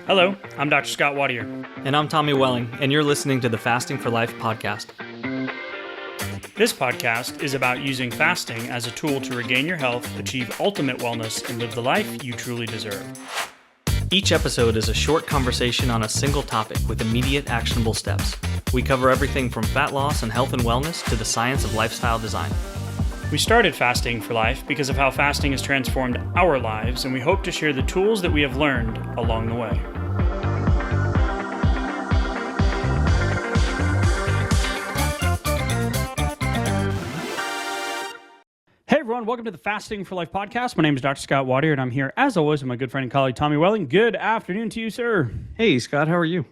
Hello, I'm Dr. Scott Watier. And I'm Tommy Welling, and you're listening to the Fasting for Life podcast. This podcast is about using fasting as a tool to regain your health, achieve ultimate wellness, and live the life you truly deserve. Each episode is a short conversation on a single topic with immediate actionable steps. We cover everything from fat loss and health and wellness to the science of lifestyle design. We started Fasting for Life because of how fasting has transformed our lives, and we hope to share the tools that we have learned along the way. Hey everyone, welcome to the Fasting for Life podcast. My name is Dr. Scott Watier, and I'm here as always with my good friend and colleague Tommy Welling. Good afternoon to you, sir. Hey Scott, how are you?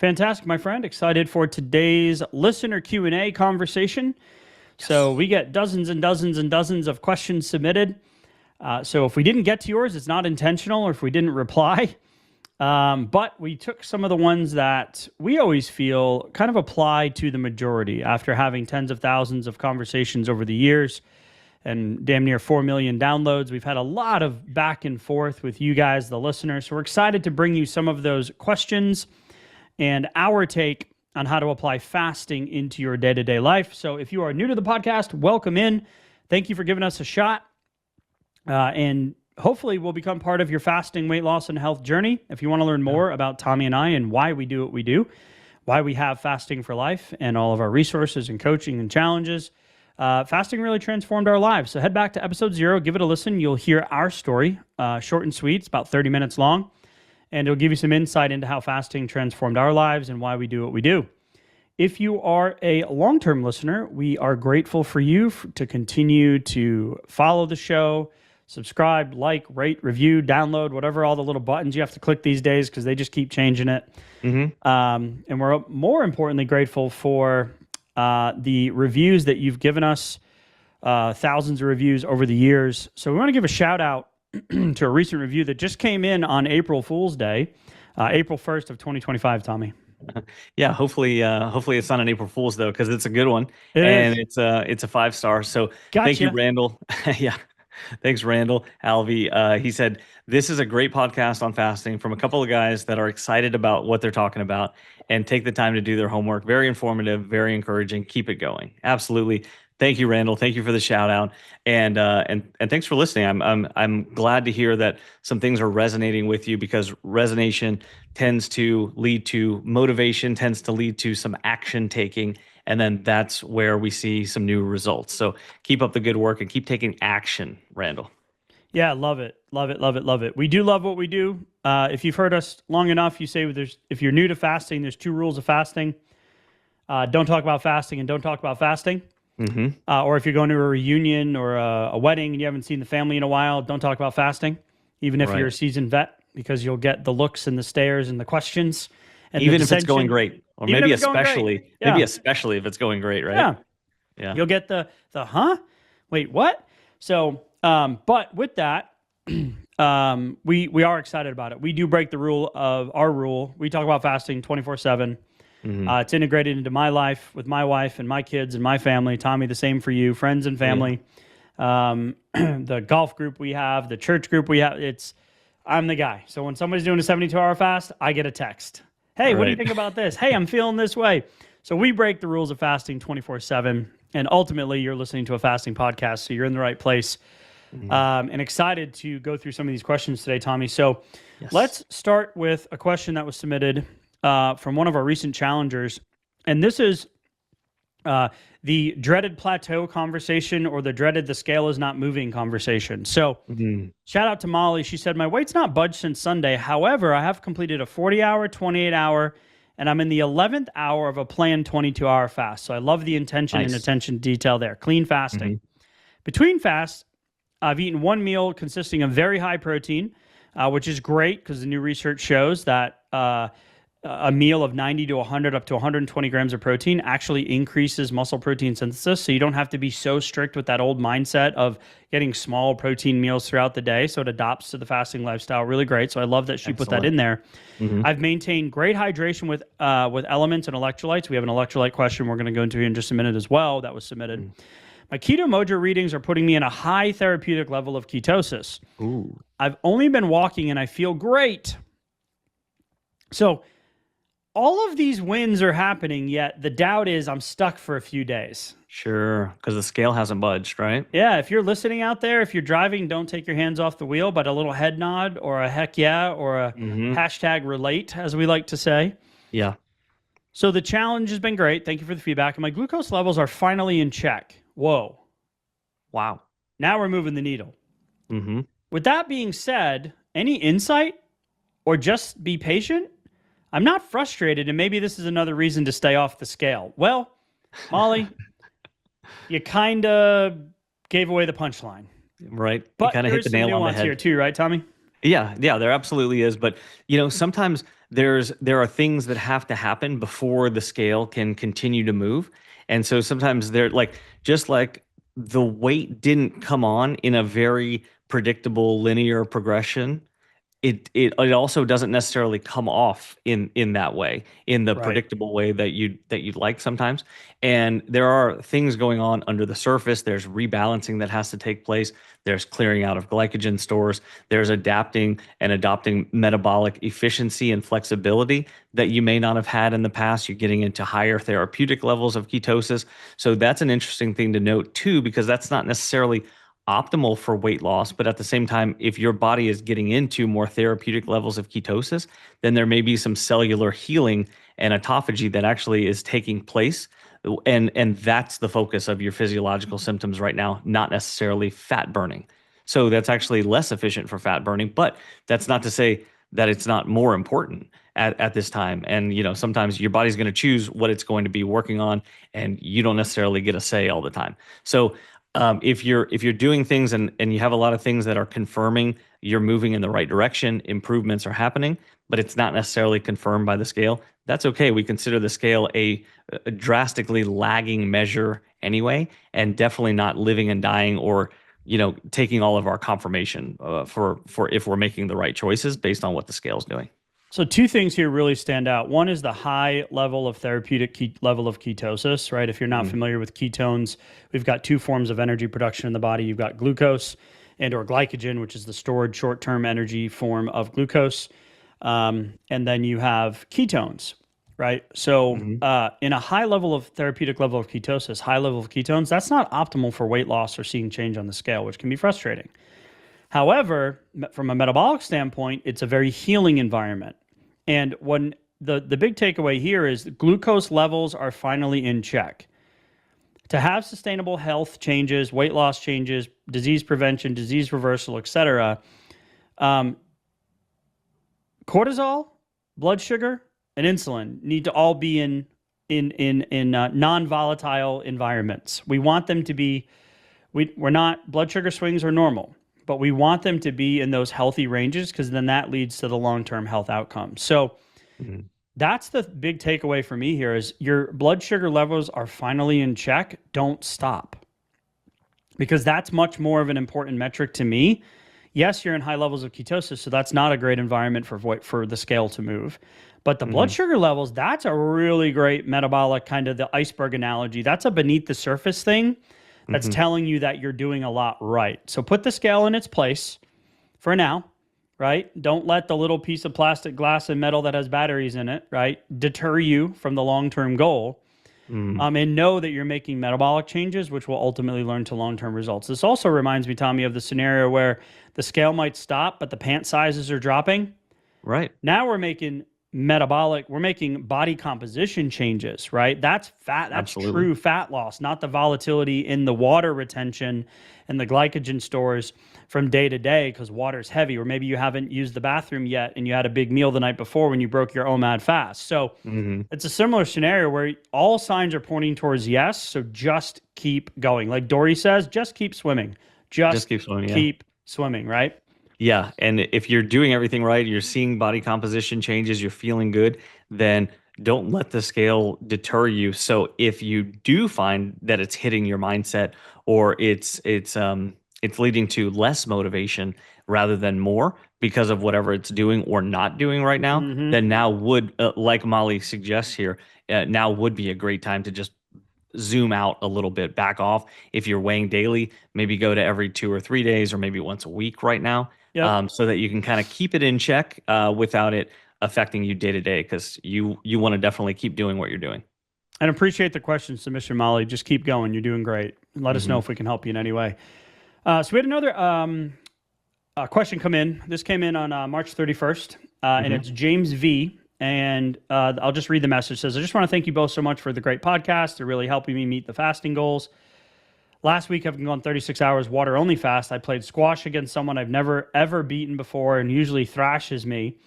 Fantastic, my friend. Excited for today's listener Q&A conversation. Yes. So we get dozens and dozens and dozens of questions submitted. So if we didn't get to yours, it's not intentional, or if we didn't reply. But we took some of the ones that we always feel kind of apply to the majority after having tens of thousands of conversations over the years and damn near 4 million downloads. We've had a lot of back and forth with you guys, the listeners. So we're excited to bring you some of those questions and our take on how to apply fasting into your day-to-day life. So if you are new to the podcast, welcome in. Thank you for giving us a shot. And hopefully we'll become part of your fasting, weight loss, and health journey. If you want to learn more about Tommy and I and why we do what we do, why we have Fasting for Life and all of our resources and coaching and challenges, fasting really transformed our lives. So head back to episode 0, give it a listen. You'll hear our story, short and sweet. It's about 30 minutes long. And it'll give you some insight into how fasting transformed our lives and why we do what we do. If you are a long-term listener, we are grateful for you to continue to follow the show, subscribe, like, rate, review, download, whatever all the little buttons you have to click these days because they just keep changing it. Mm-hmm. And we're more importantly grateful for the reviews that you've given us, thousands of reviews over the years. So we want to give a shout out to a recent review that just came in on April Fool's Day, April 1st of 2025, Tommy. Yeah, hopefully it's not an April Fool's though, because it's a good one. It's a 5-star. So Gotcha. Thank you, Randall. Yeah. Thanks, Randall Alvey. He said, this is a great podcast on fasting from a couple of guys that are excited about what they're talking about and take the time to do their homework. Very informative, very encouraging. Keep it going. Absolutely. Thank you, Randall. Thank you for the shout out, and thanks for listening. I'm glad to hear that some things are resonating with you, because resonation tends to lead to motivation, tends to lead to some action taking, and then that's where we see some new results. So keep up the good work and keep taking action, Randall. Yeah, love it, love it, love it, love it. We do love what we do. If you've heard us long enough, you say if you're new to fasting, there's 2 rules of fasting: don't talk about fasting and don't talk about fasting. Mm-hmm. Or if you're going to a reunion or a wedding and you haven't seen the family in a while, don't talk about fasting, even if you're a seasoned vet, because you'll get the looks and the stares and the questions. And even if it's going great, or maybe especially if it's going great, right? Yeah. You'll get the huh? Wait, what? So, but with that, we are excited about it. We do break the rule of our rule. We talk about fasting 24/7. Mm-hmm. It's integrated into my life with my wife and my kids and my family. Tommy, the same for you, friends and family. Yeah. The golf group we have, the church group we have, I'm the guy. So when somebody's doing a 72-hour fast, I get a text. Hey, what do you think about this? Hey, I'm feeling this way. So we break the rules of fasting 24/7. And ultimately, you're listening to a fasting podcast, so you're in the right place. Mm-hmm. And excited to go through some of these questions today, Tommy. So let's start with a question that was submitted from one of our recent challengers. And this is the dreaded plateau conversation, or the dreaded the scale is not moving conversation. So shout out to Molly. She said, my weight's not budged since Sunday. However, I have completed a 40-hour, 28-hour, and I'm in the 11th hour of a planned 22-hour fast. So I love the intention and attention to detail there. Clean fasting. Mm-hmm. Between fasts, I've eaten one meal consisting of very high protein, which is great because the new research shows that a meal of 90 to 100 up to 120 grams of protein actually increases muscle protein synthesis. So you don't have to be so strict with that old mindset of getting small protein meals throughout the day. So it adopts to the fasting lifestyle. Really great. So I love that she put that in there. Mm-hmm. I've maintained great hydration with elements and electrolytes. We have an electrolyte question we're going to go into in just a minute as well that was submitted. Mm. My Keto Mojo readings are putting me in a high therapeutic level of ketosis. Ooh. I've only been walking and I feel great. So all of these wins are happening, yet the doubt is I'm stuck for a few days. Sure, because the scale hasn't budged, right? Yeah, if you're listening out there, if you're driving, don't take your hands off the wheel, but a little head nod or a heck yeah or a Mm-hmm. hashtag relate, as we like to say. Yeah. So the challenge has been great. Thank you for the feedback. And my glucose levels are finally in check. Whoa. Wow. Now we're moving the needle. Mm-hmm. With that being said, any insight or just be patient? I'm not frustrated, and maybe this is another reason to stay off the scale. Well, Molly, you kind of gave away the punchline. Right. You But kind of there hit is the some nail on the nuance here head. too, right, Tommy? Yeah, there absolutely is. But sometimes there are things that have to happen before the scale can continue to move. And so sometimes they're like just like the weight didn't come on in a very predictable linear progression. It also doesn't necessarily come off in that way, in the Right. predictable way that you'd like sometimes. And there are things going on under the surface. There's rebalancing that has to take place. There's clearing out of glycogen stores. There's adapting and adopting metabolic efficiency and flexibility that you may not have had in the past. You're getting into higher therapeutic levels of ketosis. So that's an interesting thing to note too, because that's not necessarily optimal for weight loss, but at the same time, if your body is getting into more therapeutic levels of ketosis, then there may be some cellular healing and autophagy that actually is taking place. And that's the focus of your physiological symptoms right now, not necessarily fat burning. So that's actually less efficient for fat burning, but that's not to say that it's not more important at this time. And sometimes your body's going to choose what it's going to be working on, and you don't necessarily get a say all the time. So if you're doing things and you have a lot of things that are confirming you're moving in the right direction, improvements are happening, but it's not necessarily confirmed by the scale, that's okay. We consider the scale a drastically lagging measure anyway, and definitely not living and dying or taking all of our confirmation for if we're making the right choices based on what the scale's doing. So two things here really stand out. One is the high level of therapeutic level of ketosis, right? If you're not Mhm. familiar with ketones, we've got two forms of energy production in the body. You've got glucose and or glycogen, which is the stored short-term energy form of glucose. And then you have ketones, right? So Mhm. in a high level of therapeutic level of ketosis, high level of ketones, that's not optimal for weight loss or seeing change on the scale, which can be frustrating. However, from a metabolic standpoint, it's a very healing environment. And when the big takeaway here is glucose levels are finally in check. To have sustainable health changes, weight loss changes, disease prevention, disease reversal, etc., um, cortisol, blood sugar, and insulin need to all be in non-volatile environments. We want them to be. We're not, blood sugar swings are normal, but we want them to be in those healthy ranges because then that leads to the long-term health outcomes. So Mhm. that's the big takeaway for me here is your blood sugar levels are finally in check. Don't stop, because that's much more of an important metric to me. Yes, you're in high levels of ketosis, so that's not a great environment for the scale to move. But the blood Mhm. sugar levels, that's a really great metabolic kind of the iceberg analogy. That's a beneath the surface thing that's Mhm. telling you that you're doing a lot right. So put the scale in its place for now, right? Don't let the little piece of plastic, glass, and metal that has batteries in it, right, deter you from the long-term goal. Mhm. And know that you're making metabolic changes, which will ultimately lead to long-term results. This also reminds me, Tommy, of the scenario where the scale might stop, but the pant sizes are dropping. Right. Now we're making body composition changes, right? That's fat, that's Absolutely. true fat loss, not the volatility in the water retention and the glycogen stores from day to day because water's heavy, or maybe you haven't used the bathroom yet and you had a big meal the night before when you broke your OMAD fast. So Mhm. it's a similar scenario where all signs are pointing towards yes. So just keep going. Like Dory says, just keep swimming. Just Just keeps going, yeah. keep swimming, right? Yeah, and if you're doing everything right, you're seeing body composition changes, you're feeling good, then don't let the scale deter you. So if you do find that it's hitting your mindset or it's leading to less motivation rather than more because of whatever it's doing or not doing right now, Mm-hmm. then now would like Molly suggests here, now would be a great time to just zoom out a little bit, back off. If you're weighing daily, maybe go to every 2 or 3 days or maybe once a week right now, Yep. so that you can kind of keep it in check without it affecting you day to day, because you want to definitely keep doing what you're doing. And appreciate the question submission, Molly. Just keep going. You're doing great. Let us know if we can help you in any way. So we had another question come in. This came in on March 31st, and it's James V. And I'll just read the message. It says, I just want to thank you both so much for the great podcast. They're really helping me meet the fasting goals. Last week, I've gone 36 hours water only fast. I played squash against someone I've never, ever beaten before and usually thrashes me.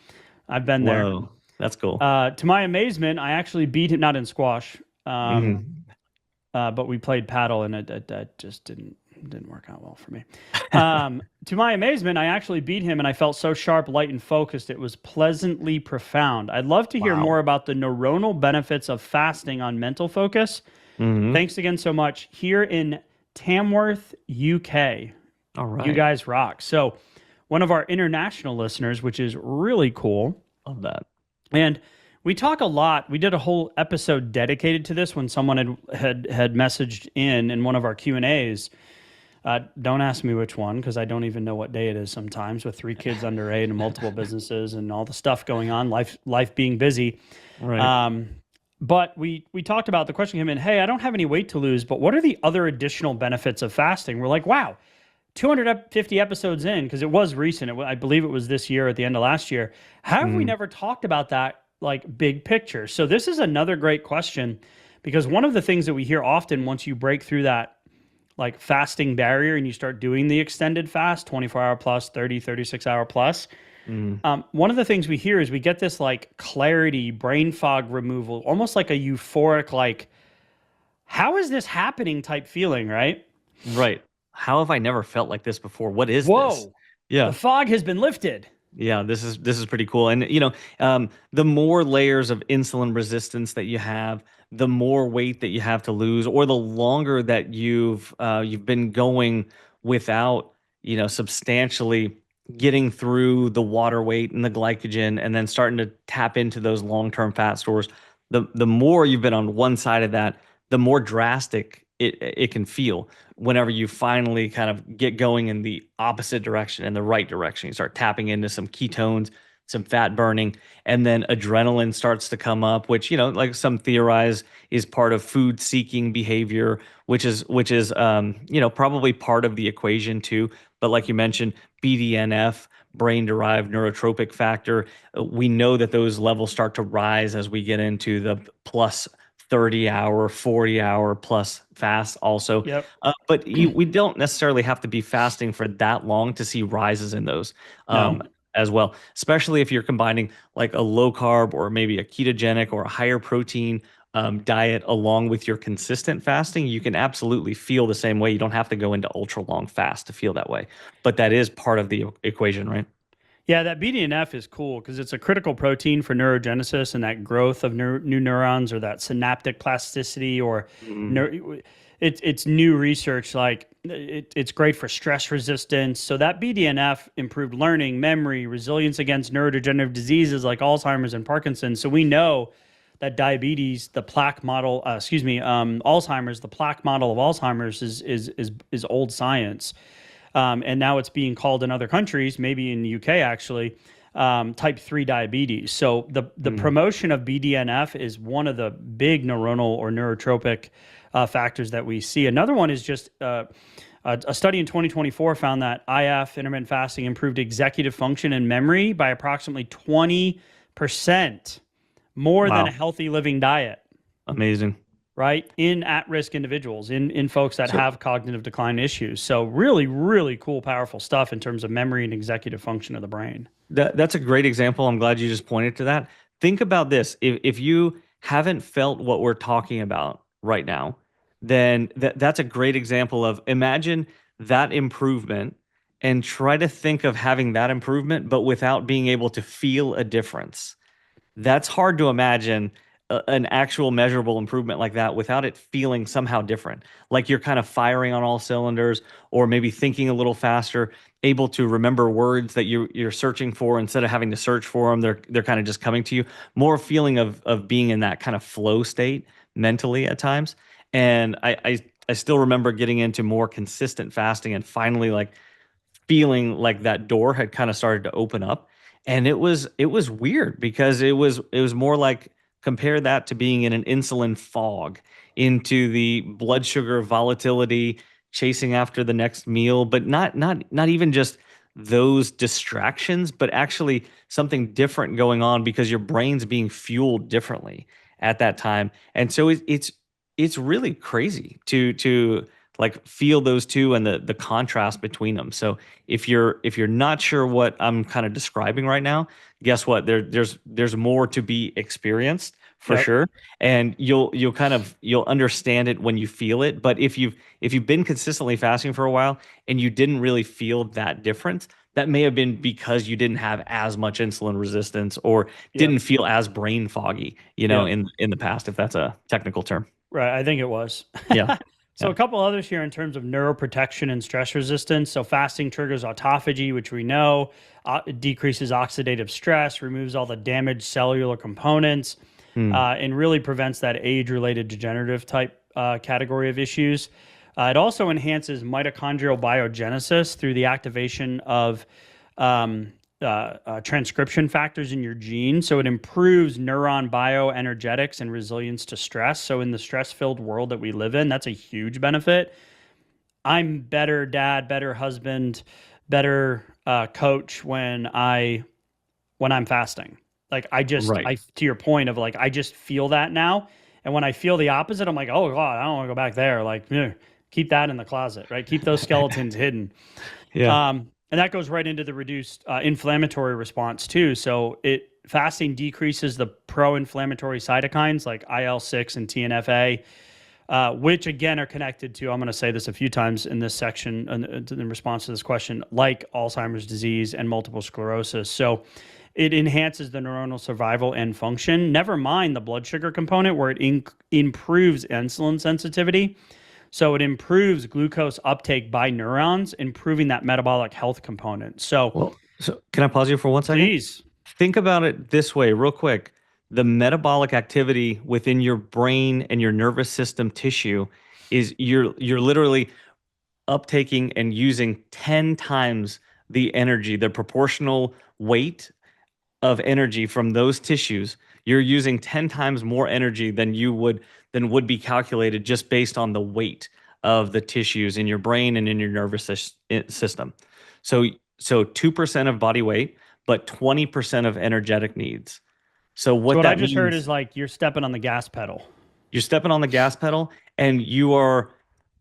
I've been there. Whoa, that's cool. To my amazement, I actually beat him, not in squash, but we played paddle, and it just didn't work out well for me. To my amazement, I actually beat him, and I felt so sharp, light, and focused. It was pleasantly profound. I'd love to hear more about the neuronal benefits of fasting on mental focus. Thanks again so much. Here in Tamworth, UK. All right. You guys rock. So one of our international listeners, which is really cool. Love that. And we talk a lot. We did a whole episode dedicated to this when someone had messaged in one of our Q&As. Don't ask me which one, because I don't even know what day it is sometimes, with 3 kids under 8 and multiple businesses and all the stuff going on, life being busy. Right. But we talked about, the question came in, hey, I don't have any weight to lose, but what are the other additional benefits of fasting? We're like, wow, 250 episodes in, because it was recent. I believe it was this year at the end of last year. How have we never talked about that, like, big picture? So this is another great question, because one of the things that we hear often once you break through that, like, fasting barrier and you start doing the extended fast, 24-hour plus, 36-hour plus, one of the things we hear is we get this, like, clarity, brain fog removal, almost like a euphoric, like, how is this happening type feeling, right? Right. How have I never felt like this before? What is Whoa, this? Yeah. the fog has been lifted. Yeah, this is pretty cool. And the more layers of insulin resistance that you have, the more weight that you have to lose, or the longer that you've been going without, substantially getting through the water weight and the glycogen, and then starting to tap into those long-term fat stores, the more you've been on one side of that, the more drastic it can feel whenever you finally kind of get going in the opposite direction, in the right direction. You start tapping into some ketones, some fat burning, and then adrenaline starts to come up, which, like some theorize is part of food seeking behavior, which is probably part of the equation too. But like you mentioned, BDNF, brain-derived neurotrophic factor, we know that those levels start to rise as we get into the plus 30-hour, 40-hour plus fast also. Yep. But we don't necessarily have to be fasting for that long to see rises in those as well, especially if you're combining like a low carb or maybe a ketogenic or a higher protein diet along with your consistent fasting. You can absolutely feel the same way. You don't have to go into ultra long fast to feel that way, but that is part of the equation, right? Yeah, that BDNF is cool because it's a critical protein for neurogenesis and that growth of new neurons, or that synaptic plasticity, or it's new research. Like it's great for stress resistance. So that BDNF improved learning, memory, resilience against neurodegenerative diseases like Alzheimer's and Parkinson's. So we know that diabetes, the plaque model, Alzheimer's, the plaque model of Alzheimer's is old science. And now it's being called in other countries, maybe in the UK actually, type 3 diabetes. So the promotion of BDNF is one of the big neuronal or neurotropic factors that we see. Another one is just a study in 2024 found that IF, intermittent fasting, improved executive function and memory by approximately 20% more than a healthy living diet. Amazing. Right? In at-risk individuals, in folks that have cognitive decline issues. So really, really cool, powerful stuff in terms of memory and executive function of the brain. That's a great example. I'm glad you just pointed to that. Think about this. If you haven't felt what we're talking about right now, then that's a great example of, imagine that improvement and try to think of having that improvement, but without being able to feel a difference. That's hard to imagine an actual measurable improvement like that without it feeling somehow different. Like you're kind of firing on all cylinders, or maybe thinking a little faster, able to remember words that you're searching for instead of having to search for them. They're kind of just coming to you. More feeling of being in that kind of flow state mentally at times. And I still remember getting into more consistent fasting and finally like feeling like that door had kind of started to open up. and it was weird because it was more like, compare that to being in an insulin fog, into the blood sugar volatility, chasing after the next meal, but not even just those distractions, but actually something different going on because your brain's being fueled differently at that time. And so it's really crazy to like feel those two and the contrast between them. So if you're not sure what I'm kind of describing right now, guess what? There's more to be experienced for Yep. sure, and you'll understand it when you feel it. But if you've been consistently fasting for a while and you didn't really feel that difference, that may have been because you didn't have as much insulin resistance or Yep. didn't feel as brain foggy, Yep. in the past, if that's a technical term. Right. I think it was. Yeah. So Yeah. a couple others here in terms of neuroprotection and stress resistance. So fasting triggers autophagy, which we know it decreases oxidative stress, removes all the damaged cellular components, Hmm. and really prevents that age-related degenerative type category of issues. It also enhances mitochondrial biogenesis through the activation of um, transcription factors in your genes. So it improves neuron bioenergetics and resilience to stress. So in the stress-filled world that we live in, that's a huge benefit. I'm better dad, better husband, better coach when I'm fasting. Like Right. I to your point of like I just feel that now, and when I feel the opposite, I'm like, oh God, I don't want to go back there. Like, keep that in the closet, right? Keep those skeletons hidden. Yeah. And that goes right into the reduced inflammatory response too. So it fasting decreases the pro-inflammatory cytokines like IL-6 and TNF-A, which again are connected to, I'm going to say this a few times in this section in response to this question, like Alzheimer's disease and multiple sclerosis. So it enhances the neuronal survival and function. Never mind the blood sugar component where it improves insulin sensitivity. So it improves glucose uptake by neurons, improving that metabolic health component. So Well, so can I pause you for 1 second? please, Think about it this way, real quick. The metabolic activity within your brain and your nervous system tissue is you're literally uptaking and using 10 times the energy, the proportional weight of energy from those tissues. You're using 10 times more energy than would be calculated just based on the weight of the tissues in your brain and in your system. So so 2% of body weight, but 20% of energetic needs. So so what what I that just heard is means, like you're stepping on the gas pedal. you're stepping on the gas pedal, and your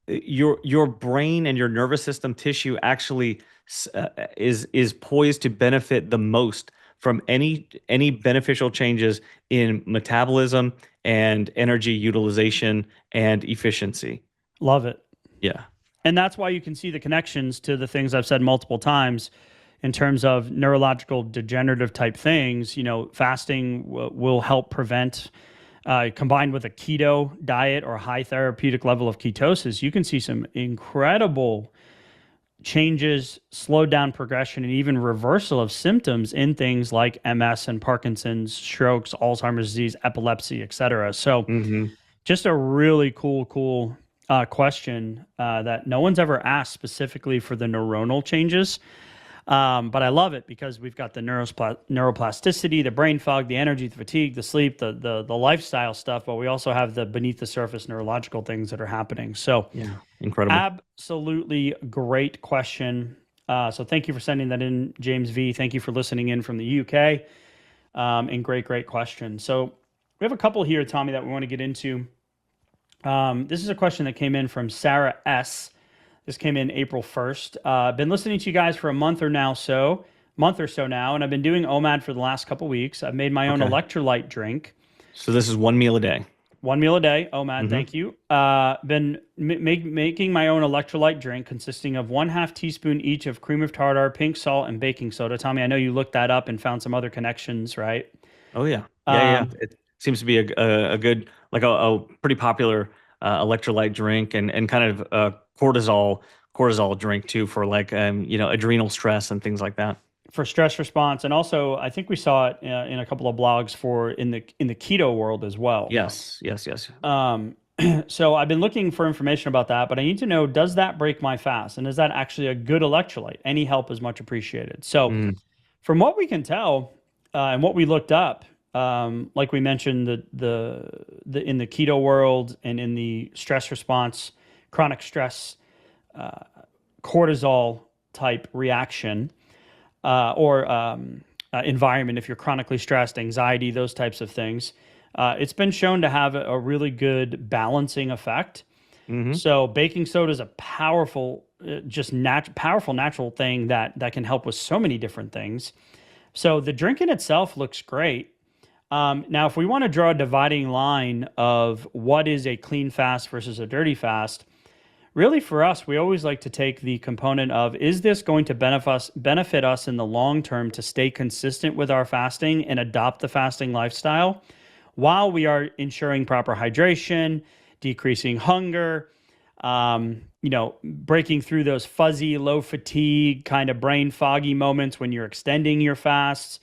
brain and your nervous system tissue actually is poised to benefit the most from any beneficial changes in metabolism and energy utilization and efficiency. Love it. Yeah. And that's why you can see the connections to the things I've said multiple times in terms of neurological degenerative type things. Fasting will help prevent, combined with a keto diet or high therapeutic level of ketosis, you can see some incredible changes, slowed down progression, and even reversal of symptoms in things like MS and Parkinson's, strokes, Alzheimer's disease, epilepsy, etc. So Hmm. just a really cool question that no one's ever asked specifically for the neuronal changes. But I love it because we've got the neuroplasticity, the brain fog, the energy, the fatigue, the sleep, the lifestyle stuff, but we also have the beneath the surface neurological things that are happening. So Yeah. Incredible. absolutely great question. So thank you for sending that in, James V. Thank you for listening in from the UK. And great question. So we have a couple here, Tommy, that we want to get into. This is a question that came in from Sarah S. This came in April 1st. I've been listening to you guys for a month or so now, and I've been doing OMAD for the last couple weeks. I've made my own Okay. electrolyte drink. So this is one meal a day. One meal a day, OMAD, Hmm. thank you. Been making my own electrolyte drink consisting of 1/2 teaspoon each of cream of tartar, pink salt, and baking soda. Tommy, I know you looked that up and found some other connections, right? Oh yeah. Yeah, yeah. Um, It seems to be a good, like a pretty popular electrolyte drink, and kind of cortisol drink too, for like adrenal stress and things like that. for stress response, and also I think we saw it in a couple of blogs for in the keto world as well. Yes, yes, yes. Um, so I've been looking for information about that, but I need to know, does that break my fast? And is that actually a good electrolyte? Any help is much appreciated. So Mm. From what we can tell, and what we looked up, like we mentioned, the in the keto world and in the stress response, chronic stress, cortisol type reaction, or environment, if you're chronically stressed, anxiety, those types of things, it's been shown to have a really good balancing effect. So baking soda is a powerful, powerful natural thing that can help with so many different things. So the drink in itself looks great. Now, if we want to draw a dividing line of what is a clean fast versus a dirty fast, really for us, we always like to take the component of, is this going to benefit us in the long term to stay consistent with our fasting and adopt the fasting lifestyle while we are ensuring proper hydration, decreasing hunger, breaking through those fuzzy, low fatigue, kind of brain foggy moments when you're extending your fasts.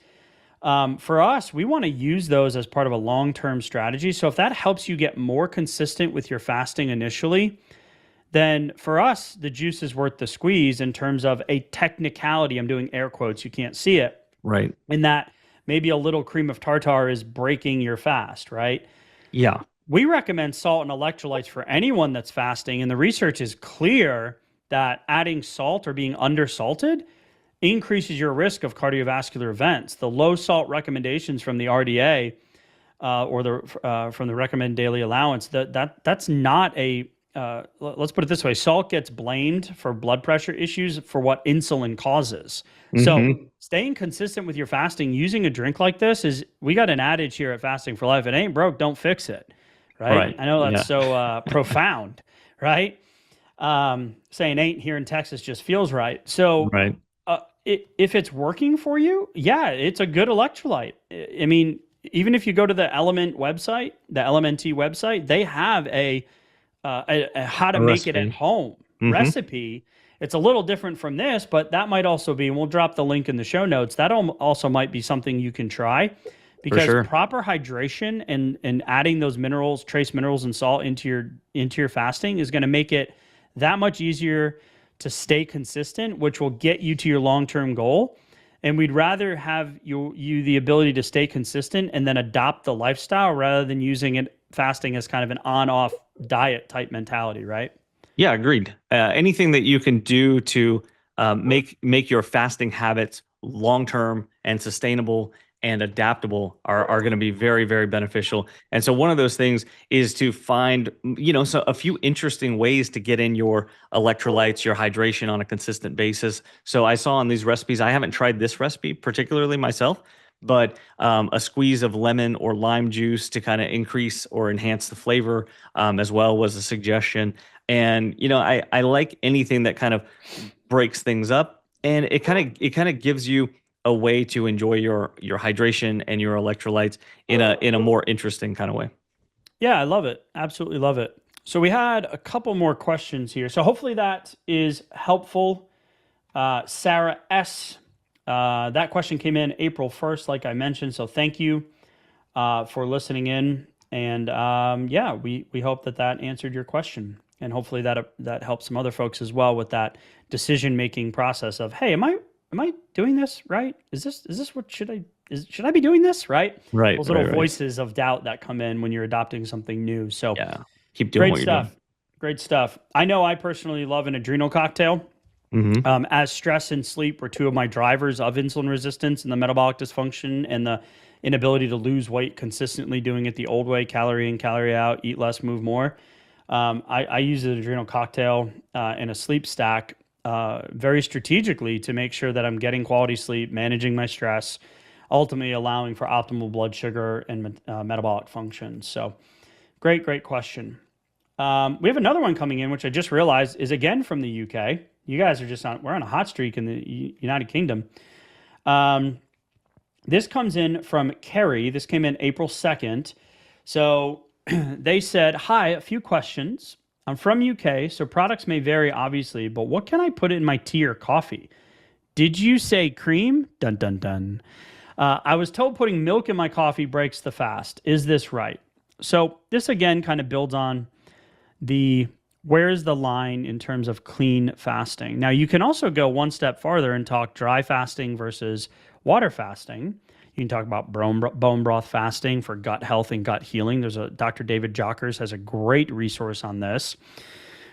For us, we want to use those as part of a long-term strategy. So if that helps you get more consistent with your fasting initially, then for us, the juice is worth the squeeze in terms of a technicality. I'm doing air quotes. You can't see it. Right. In that maybe a little cream of tartar is breaking your fast, right? Yeah. We recommend salt and electrolytes for anyone that's fasting. And the research is clear that adding salt or being undersalted increases your risk of cardiovascular events. The low salt recommendations from the RDA from the recommended daily allowance, that's not a let's put it this way. Salt gets blamed for blood pressure issues for what insulin causes. So staying consistent with your fasting using a drink like this we got an adage here at Fasting for Life. It ain't broke, don't fix it. Right? I know that's so profound, right? Saying ain't here in Texas just feels right. So if it's working for you, yeah, it's a good electrolyte. I mean, even if you go to the Element website, the LMNT website, they have a how to make it at home recipe. It's a little different from this, but that might also be, and we'll drop the link in the show notes, that also might be something you can try, because proper hydration and adding those minerals, trace minerals and salt into your fasting is going to make it that much easier to stay consistent, which will get you to your long-term goal. And we'd rather have you the ability to stay consistent and then adopt the lifestyle rather than using it fasting as kind of an on-off diet type mentality, right? Yeah, agreed. Anything that you can do to make your fasting habits long-term and sustainable and adaptable are going to be very, very beneficial. And so one of those things is to find, so a few interesting ways to get in your electrolytes, your hydration on a consistent basis. So I saw on these recipes, I haven't tried this recipe particularly myself, but a squeeze of lemon or lime juice to kind of increase or enhance the flavor as well was a suggestion. And, I like anything that kind of breaks things up, and it kind of gives you a way to enjoy your hydration and your electrolytes in a more interesting kind of way. Yeah, I love it. Absolutely love it. So we had a couple more questions here. So hopefully that is helpful. Sarah S., that question came in April 1st, like I mentioned. So thank you for listening in. And we hope that answered your question. And hopefully that helps some other folks as well with that decision-making process of, hey, am I doing this right? Is this what should I be doing this right? Right. Those little voices of doubt that come in when you're adopting something new. So yeah, keep doing what you're doing. Great stuff. I know I personally love an adrenal cocktail. As stress and sleep were two of my drivers of insulin resistance and the metabolic dysfunction and the inability to lose weight consistently, doing it the old way, calorie in, calorie out, eat less, move more. I use an adrenal cocktail and a sleep stack very strategically to make sure that I'm getting quality sleep, managing my stress, ultimately allowing for optimal blood sugar and metabolic function. So great question. We have another one coming in, which I just realized is again from the UK. You guys are we're on a hot streak in the United Kingdom. This comes in from Kerry. This came in April 2nd. So they said, hi, a few questions. I'm from UK, so products may vary, obviously, but what can I put in my tea or coffee? Did you say cream? Dun, dun, dun. I was told putting milk in my coffee breaks the fast. Is this right? So this, again, kind of builds on where's the line in terms of clean fasting. Now, you can also go one step farther and talk dry fasting versus water fasting. You can talk about bone broth fasting for gut health and gut healing. There's a Dr. David Jockers has a great resource on this.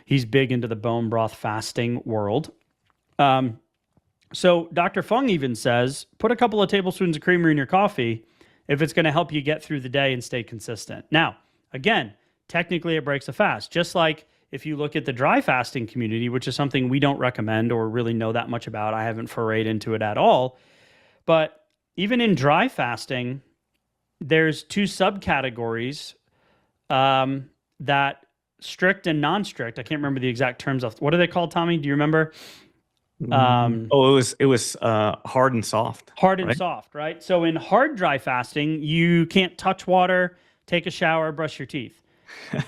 He's big into the bone broth fasting world. So Dr. Fung even says, put a couple of tablespoons of creamer in your coffee if it's going to help you get through the day and stay consistent. Now, again, technically it breaks a fast. Just like if you look at the dry fasting community, which is something we don't recommend or really know that much about. I haven't forayed into it at all. But even in dry fasting, there's two subcategories that strict and non-strict. I can't remember the exact terms of what are they called, Tommy? Do you remember? It was hard and soft. Hard and soft, right? So in hard dry fasting, you can't touch water, take a shower, brush your teeth.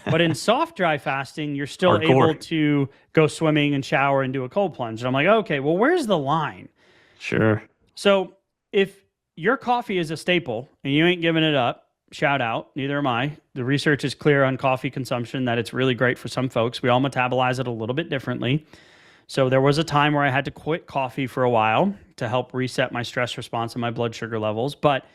But in soft dry fasting, you're still able to go swimming and shower and do a cold plunge. And I'm like, okay, well, where's the line? Sure. So if your coffee is a staple and you ain't giving it up, shout out, neither am I. The research is clear on coffee consumption that it's really great for some folks. We all metabolize it a little bit differently. So there was a time where I had to quit coffee for a while to help reset my stress response and my blood sugar levels. But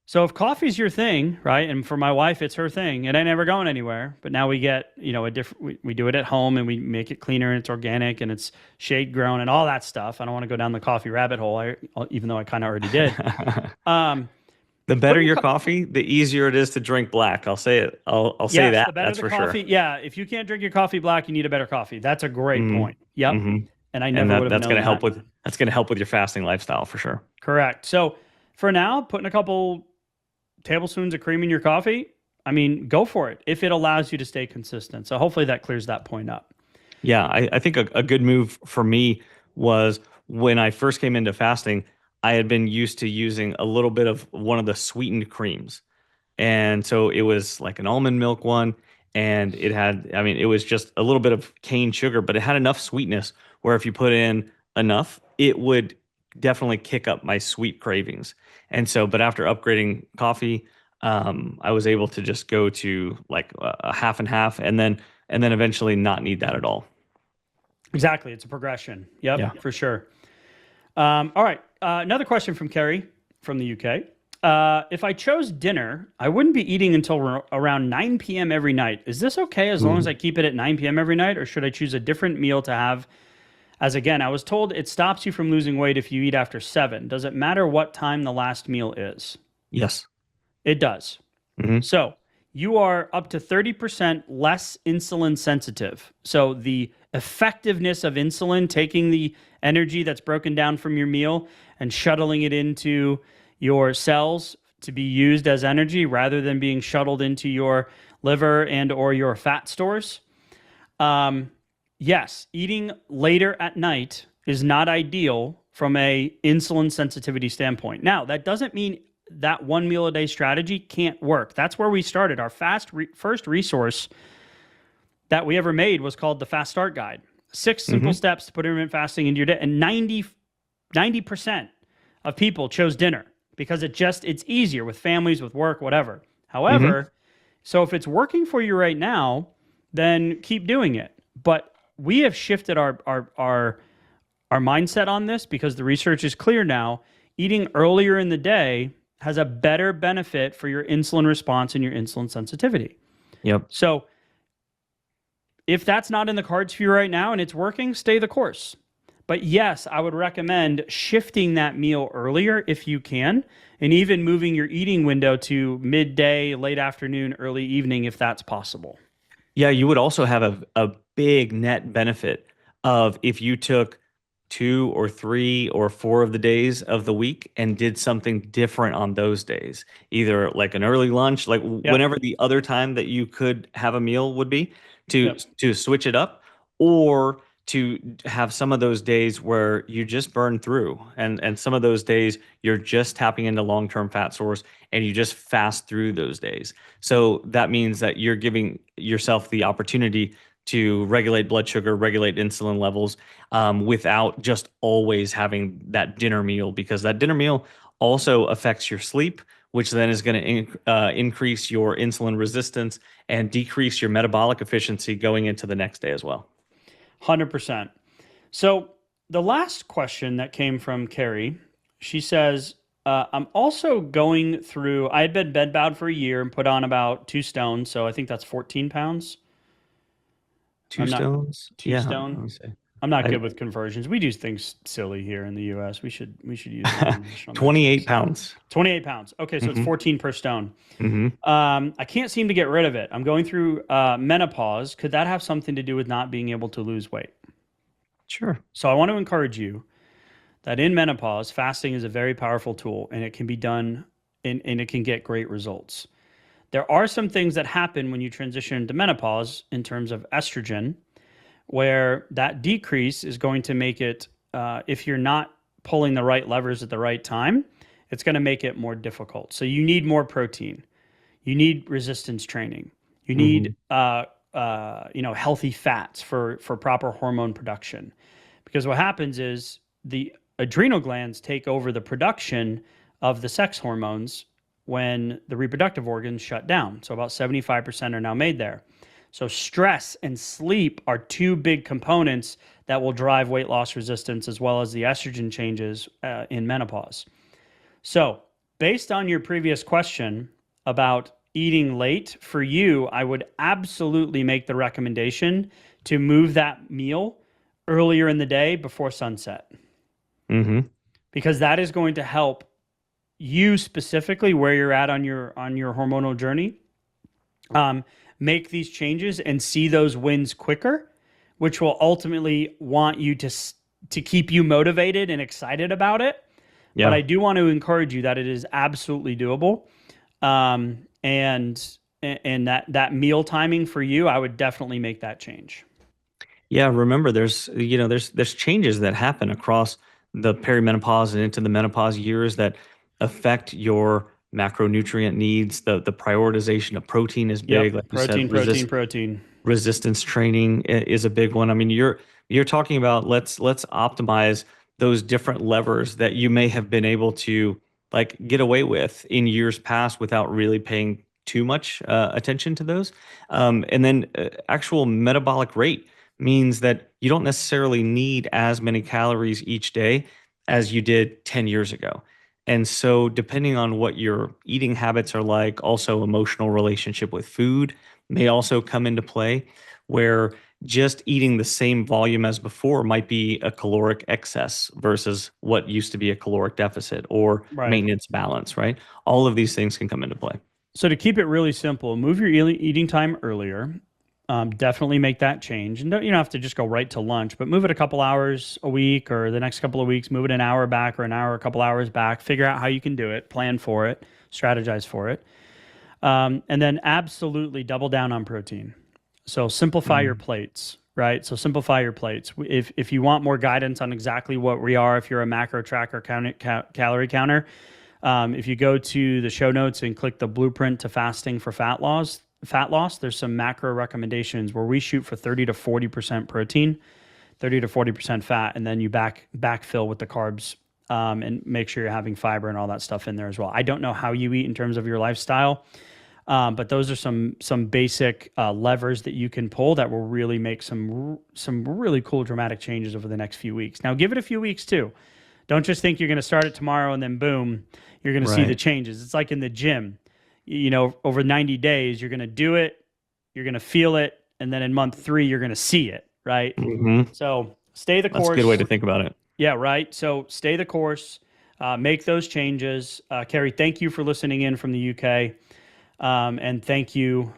so if coffee's your thing, right? And for my wife, it's her thing. It ain't ever going anywhere. But now we get, a different, we do it at home and we make it cleaner and it's organic and it's shade grown and all that stuff. I don't want to go down the coffee rabbit hole, even though I kind of already did. The better your coffee, the easier it is to drink black. I'll say it. I'll say that. The better that's the for coffee. sure. Yeah. If you can't drink your coffee black, you need a better coffee. That's a great point. Yep. And I never would have known that. That's going to help with your fasting lifestyle for sure. Correct. So for now, putting a couple tablespoons of cream in your coffee, I mean, go for it if it allows you to stay consistent. So hopefully that clears that point up. Yeah, I think a good move for me was when I first came into fasting, I had been used to using a little bit of one of the sweetened creams. And so it was like an almond milk one. And it was just a little bit of cane sugar, but it had enough sweetness where if you put in enough, it would definitely kick up my sweet cravings. And so, but after upgrading coffee, I was able to just go to like a half and half and then eventually not need that at all. Exactly. It's a progression. Yep, for sure. All right. Another question from Kerry from the UK. If I chose dinner, I wouldn't be eating until around 9 p.m. every night. Is this okay as long as I keep it at 9 p.m. every night, or should I choose a different meal to have? As again, I was told it stops you from losing weight if you eat after 7. Does it matter what time the last meal is? Yes. It does. So you are up to 30% less insulin sensitive. So the effectiveness of insulin, taking the energy that's broken down from your meal and shuttling it into your cells to be used as energy rather than being shuttled into your liver and or your fat stores. Yes, eating later at night is not ideal from a insulin sensitivity standpoint. Now, that doesn't mean that one meal a day strategy can't work. That's where we started. Our first resource that we ever made was called the Fast Start Guide. 6 simple steps to put intermittent fasting into your day. And 90% of people chose dinner because it's easier with families, with work, whatever. However, so if it's working for you right now, then keep doing it. But we have shifted our mindset on this because the research is clear now. Eating earlier in the day has a better benefit for your insulin response and your insulin sensitivity. Yep. So if that's not in the cards for you right now and it's working, stay the course. But yes, I would recommend shifting that meal earlier if you can, and even moving your eating window to midday, late afternoon, early evening if that's possible. Yeah, you would also have a big net benefit of if you took 2 or 3 or 4 of the days of the week and did something different on those days, either like an early lunch, like whenever the other time that you could have a meal would be to switch it up, or to have some of those days where you just burn through and some of those days you're just tapping into long-term fat source and you just fast through those days. So that means that you're giving yourself the opportunity to regulate blood sugar, regulate insulin levels without just always having that dinner meal, because that dinner meal also affects your sleep, which then is going to increase your insulin resistance and decrease your metabolic efficiency going into the next day as well. 100%. So the last question that came from Carrie, she says, I'm also going through, I had been bedbound for a year and put on about 2 stone. So I think that's 14 pounds. Two I'm not stones. two Yeah. stone. Let me say. I'm not I, good with conversions. We do things silly here in the US. We should use the international 28 metrics. pounds. 28 pounds. Okay, so it's Hmm. 14 per stone. Hmm. I can't seem to get rid of it. I'm going through menopause. Could that have something to do with not being able to lose weight? Sure. So I want to encourage you that in menopause, fasting is a very powerful tool and it can be done and it can get great results. There are some things that happen when you transition into menopause in terms of estrogen, where that decrease is going to make it, if you're not pulling the right levers at the right time, it's going to make it more difficult. So you need more protein. You need resistance training. You Hmm. need, healthy fats for proper hormone production. Because what happens is the adrenal glands take over the production of the sex hormones when the reproductive organs shut down. So about 75% are now made there. So stress and sleep are two big components that will drive weight loss resistance as well as the estrogen changes in menopause. So, based on your previous question about eating late, for you, I would absolutely make the recommendation to move that meal earlier in the day before sunset, Hmm. because that is going to help you specifically where you're at on your hormonal journey, make these changes and see those wins quicker, which will ultimately want you to keep you motivated and excited about it. But Yeah. I do want to encourage you that it is absolutely doable. And that meal timing for you, I would definitely make that change. Yeah, remember there's changes that happen across the perimenopause and into the menopause years that affect your macronutrient needs. The prioritization of protein is big, like Yep. you said. Protein, protein, protein. Resistance training is a big one. I mean, you're talking about let's optimize those different levers that you may have been able to like get away with in years past without really paying too much attention to those. And then actual metabolic rate means that you don't necessarily need as many calories each day as you did 10 years ago. And so, depending on what your eating habits are like, also emotional relationship with food may also come into play, where just eating the same volume as before might be a caloric excess versus what used to be a caloric deficit or Right. maintenance balance, right? All of these things can come into play. So to keep it really simple, move your eating time earlier. Definitely make that change, and you don't have to just go right to lunch, but move it a couple hours a week, or the next couple of weeks, move it an hour back or an hour, a couple hours back. Figure out how you can do it, plan for it, strategize for it, and then absolutely double down on protein. So simplify your Mhm. plates, right? So simplify your plates. If you want more guidance on exactly what we are, if you're a macro tracker, calorie counter, if you go to the show notes and click the blueprint to fasting for fat loss, there's some macro recommendations where we shoot for 30 to 40% protein, 30 to 40% fat, and then you backfill with the carbs, and make sure you're having fiber and all that stuff in there as well. I don't know how you eat in terms of your lifestyle, but those are some basic levers that you can pull that will really make some really cool dramatic changes over the next few weeks. Now, give it a few weeks too. Don't just think you're going to start it tomorrow and then boom, you're going to see the Right. changes. It's like in the gym. Over 90 days, you're going to do it, you're going to feel it, and then in month 3, you're going to see it, right? Hmm. So stay the That's a good way course. to think about it. Yeah, right. So stay the course, make those changes. Carrie, thank you for listening in from the UK. And thank you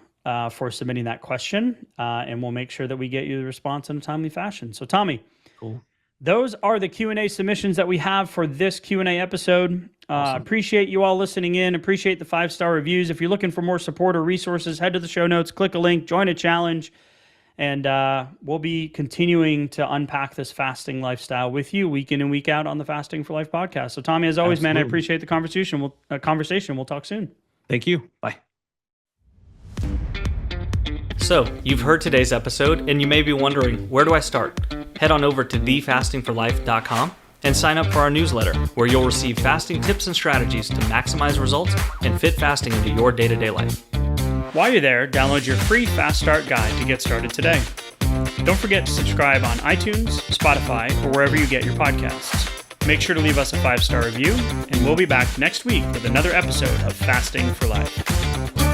for submitting that question. And we'll make sure that we get you the response in a timely fashion. So, Tommy, Cool. those are the Q&A submissions that we have for this Q&A episode. Awesome. Appreciate you all listening in. Appreciate the 5-star reviews. If you're looking for more support or resources, head to the show notes, click a link, join a challenge, and we'll be continuing to unpack this fasting lifestyle with you week in and week out on the Fasting for Life podcast. So, Tommy, as always, man, I Absolutely. appreciate the conversation. We'll talk soon. Thank you. Bye. So, you've heard today's episode, and you may be wondering, where do I start? Head on over to thefastingforlife.com and sign up for our newsletter, where you'll receive fasting tips and strategies to maximize results and fit fasting into your day-to-day life. While you're there, download your free Fast Start guide to get started today. Don't forget to subscribe on iTunes, Spotify, or wherever you get your podcasts. make sure to leave us a 5-star review, and we'll be back next week with another episode of Fasting for Life.